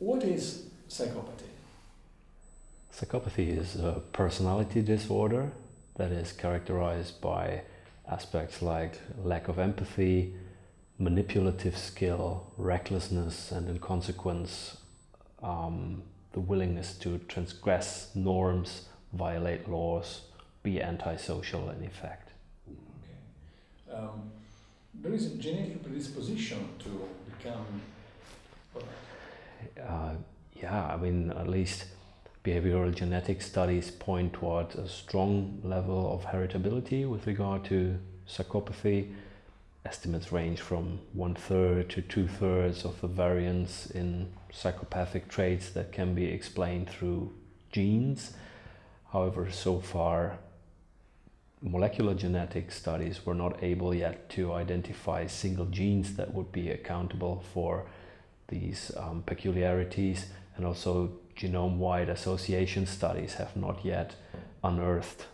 What is psychopathy? Psychopathy is a personality disorder that is characterized by aspects like lack of empathy, manipulative skill, recklessness, and in consequence, the willingness to transgress norms, violate laws, be antisocial in effect. Okay. There is a genetic predisposition to become. Yeah, I mean, at least behavioral genetic studies point toward a strong level of heritability with regard to psychopathy. Estimates range from 1/3 to 2/3 of the variance in psychopathic traits that can be explained through genes. However, so far, molecular genetic studies were not able yet to identify single genes that would be accountable for these peculiarities, and also genome-wide association studies have not yet unearthed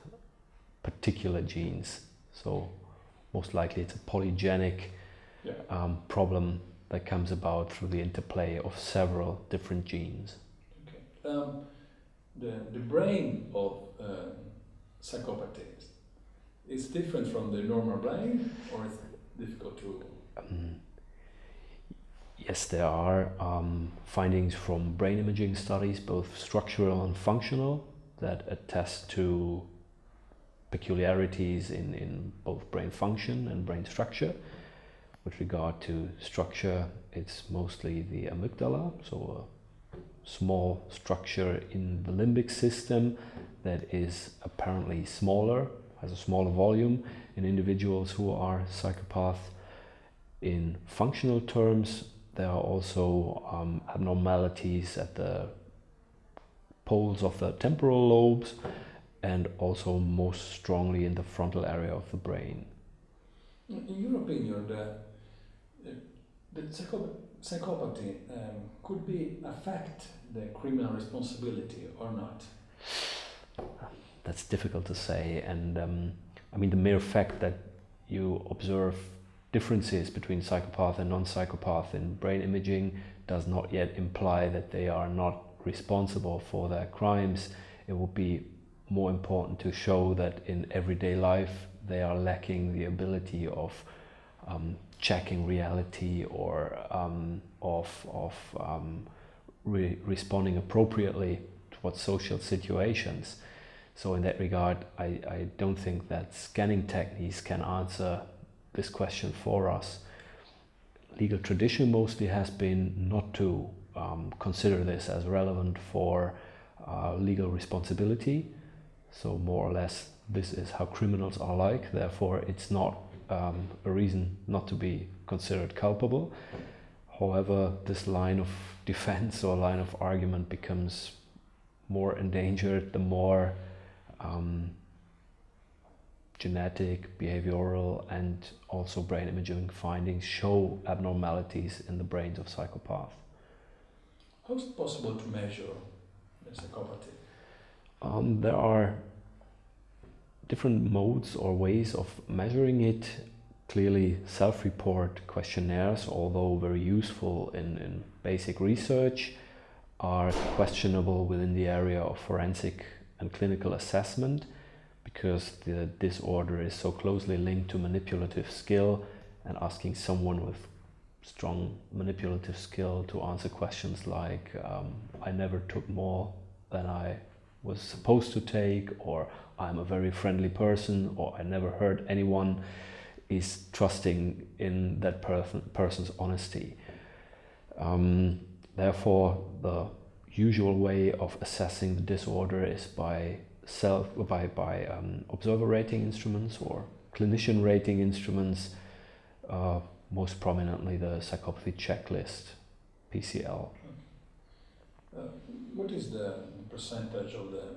particular genes. So most likely it's a polygenic problem that comes about through the interplay of several different genes. Okay. The brain of psychopathies is different from the normal brain, or it's difficult to... Yes, there are findings from brain imaging studies, both structural and functional, that attest to peculiarities in both brain function and brain structure. With regard to structure, it's mostly the amygdala, so a small structure in the limbic system that is apparently smaller, has a smaller volume in individuals who are psychopaths. In functional terms, there are also abnormalities at the poles of the temporal lobes, and also most strongly in the frontal area of the brain. In your opinion, the psychopathy could be affect the criminal responsibility or not? That's difficult to say, and I mean, the mere fact that you observe differences between psychopath and non-psychopath in brain imaging does not yet imply that they are not responsible for their crimes. It would be more important to show that in everyday life they are lacking the ability of checking reality or responding appropriately towards social situations. So in that regard, I don't think that scanning techniques can answer this question for us. Legal tradition mostly has been not to consider this as relevant for legal responsibility. So more or less, this is how criminals are like, therefore it's not a reason not to be considered culpable. However, this line of defense or line of argument becomes more endangered the more genetic, behavioral, and also brain imaging findings show abnormalities in the brains of psychopaths. How is it possible to measure the psychopathy? There are different modes or ways of measuring it. Clearly, self-report questionnaires, although very useful in basic research, are questionable within the area of forensic and clinical assessment, because the disorder is so closely linked to manipulative skill, and asking someone with strong manipulative skill to answer questions like I never took more than I was supposed to take, or I'm a very friendly person, or I never hurt anyone, is trusting in that person's honesty. Therefore, the usual way of assessing the disorder is by observer rating instruments or clinician rating instruments, most prominently the psychopathy checklist, PCL. What is the percentage of the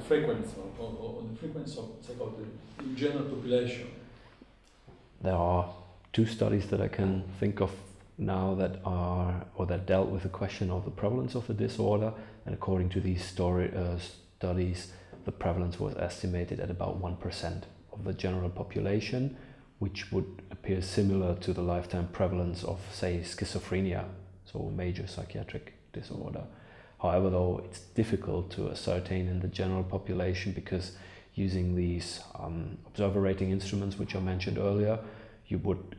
frequency of psychopathy in general population? There are two studies that I can think of now that dealt with the question of the prevalence of the disorder, and according to these studies, the prevalence was estimated at about 1% of the general population, which would appear similar to the lifetime prevalence of, say, schizophrenia. So so a major psychiatric disorder. However, though, it's difficult to ascertain in the general population because using these observer rating instruments, which I mentioned earlier, you would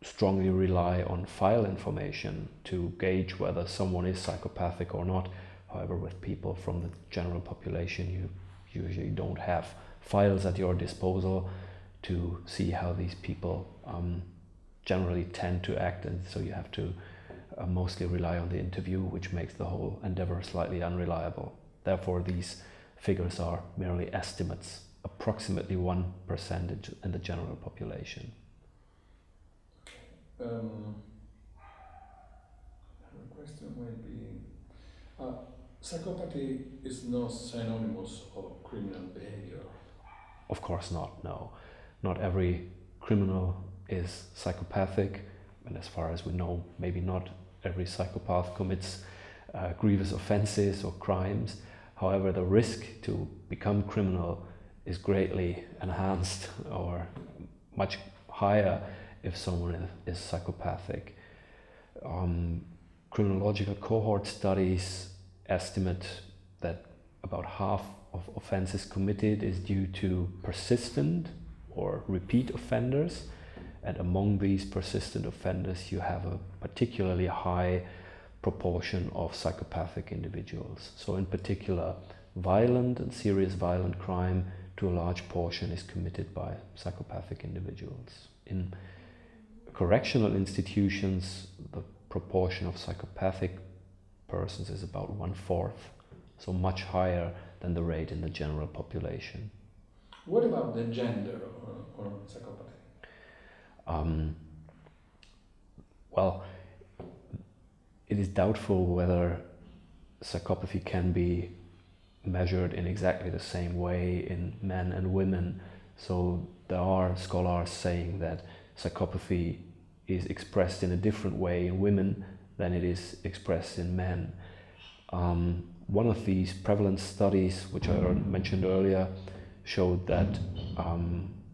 strongly rely on file information to gauge whether someone is psychopathic or not. However, with people from the general population, you usually don't have files at your disposal to see how these people generally tend to act, and so you have to mostly rely on the interview, which makes the whole endeavor slightly unreliable. Therefore, these figures are merely estimates, approximately 1% in the general population. The question might be, psychopathy is not synonymous of criminal behavior. Of course not, no. Not every criminal is psychopathic, and as far as we know, maybe not every psychopath commits grievous offenses or crimes. However, the risk to become criminal is greatly enhanced or much higher if someone is psychopathic. Criminological cohort studies estimate that about half of offenses committed is due to persistent or repeat offenders, and among these persistent offenders you have a particularly high proportion of psychopathic individuals. So in particular, violent and serious violent crime to a large portion is committed by psychopathic individuals. In correctional institutions, the proportion of psychopathic persons is about 1/4, so much higher than the rate in the general population. What about the gender or psychopathy? Well, it is doubtful whether psychopathy can be measured in exactly the same way in men and women. So there are scholars saying that psychopathy is expressed in a different way in women than it is expressed in men. One of these prevalence studies, which I mentioned earlier, showed that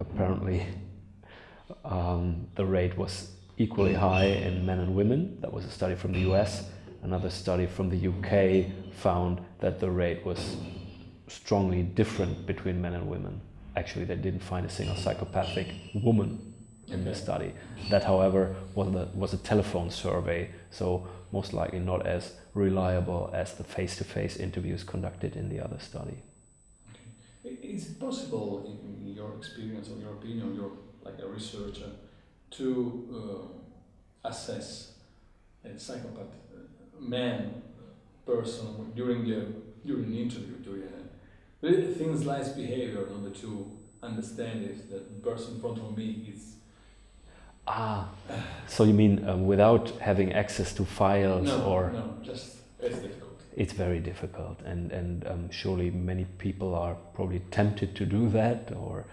apparently the rate was equally high in men and women. That was a study from the US. Another study from the UK found that the rate was strongly different between men and women. Actually, they didn't find a single psychopathic woman in the study. That, however, was a telephone survey, so most likely not as reliable as the face-to-face interviews conducted in the other study. Okay. Is it possible, in your experience or your opinion, you're like a researcher, to assess a psychopath person during the interview, things like behavior in order to understand if the person in front of me is... So you mean without having access to files? No, just it's difficult. It's very difficult, and surely many people are probably tempted to do that, or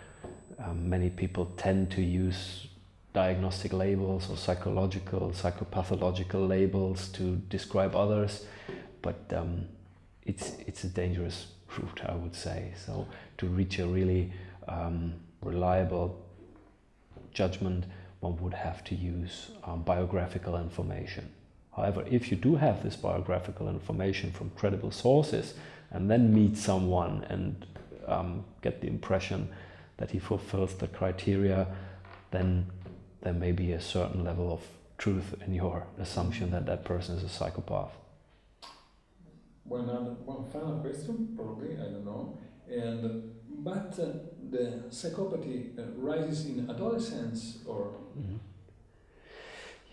many people tend to use diagnostic labels or psychopathological labels to describe others, but it's a dangerous route, I would say. So to reach a really reliable judgment, one would have to use biographical information. However, if you do have this biographical information from credible sources and then meet someone and get the impression that he fulfills the criteria, then there may be a certain level of truth in your assumption that that person is a psychopath. One final question, probably, I don't know. But the psychopathy rises in adolescence, or? Mm-hmm.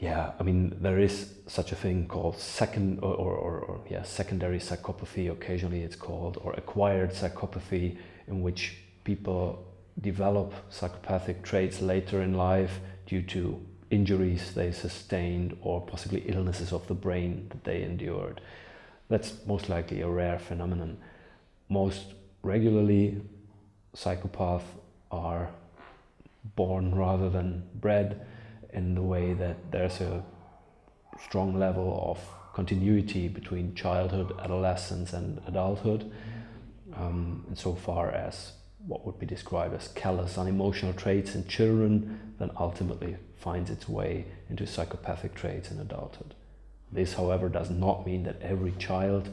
Yeah, I mean, there is such a thing called secondary psychopathy, occasionally it's called, or acquired psychopathy, in which people develop psychopathic traits later in life due to injuries they sustained or possibly illnesses of the brain that they endured. That's most likely a rare phenomenon. Most regularly, psychopaths are born rather than bred, in the way that there's a strong level of continuity between childhood, adolescence and adulthood, insofar as what would be described as callous unemotional traits in children then ultimately finds its way into psychopathic traits in adulthood. This, however, does not mean that every child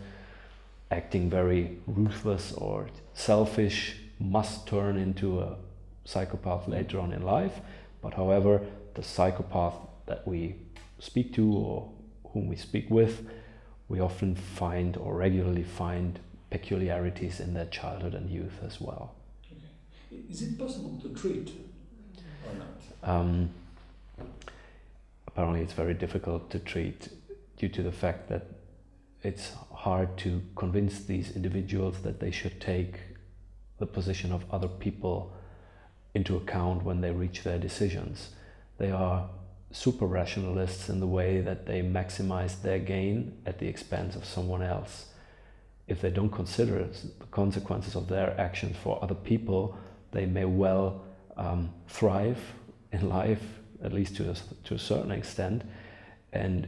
acting very ruthless or selfish must turn into a psychopath later on in life. But however, the psychopath that we speak to or whom we speak with, we often find or regularly find peculiarities in their childhood and youth as well. Okay. Is it possible to treat or not? Apparently it's very difficult to treat due to the fact that it's hard to convince these individuals that they should take the position of other people into account when they reach their decisions. They are super rationalists in the way that they maximize their gain at the expense of someone else. If they don't consider the consequences of their actions for other people, they may well thrive in life, at least to a certain extent. And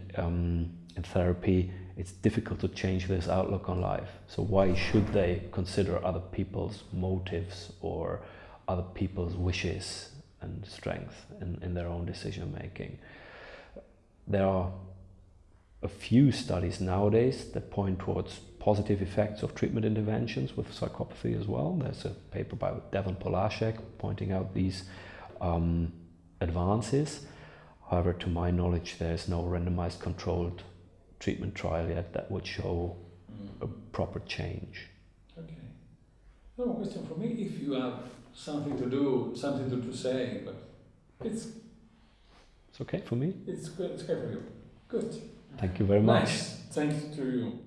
in therapy, it's difficult to change this outlook on life. So why should they consider other people's motives or other people's wishes and strength in their own decision making? There are a few studies nowadays that point towards positive effects of treatment interventions with psychopathy as well. There's a paper by Devon Polashek pointing out these advances. However, to my knowledge, there's no randomized controlled treatment trial yet that would show a proper change. Okay. No more question for me. If you have something to do, something to say, but it's okay for me. It's good for you. Good. Thank you very much. Nice. Thanks to you.